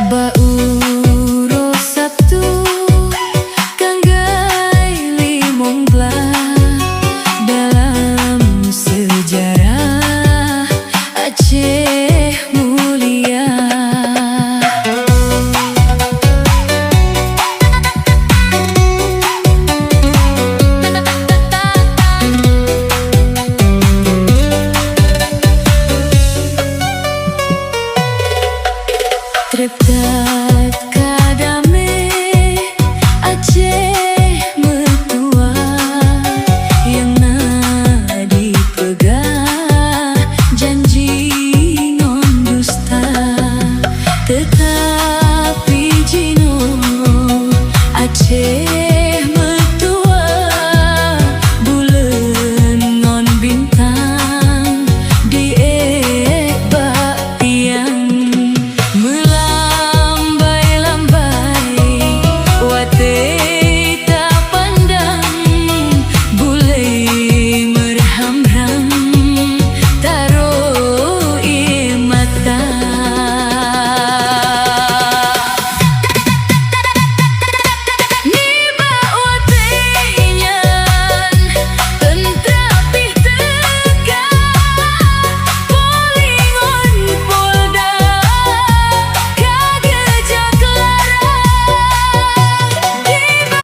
Bauro Sabtu Kanggai Limonglah dalam sejarah Aceh mulia. Treptat kadame Aceh mertua yang nak dipegang janji non dusta, tetapi jino Aceh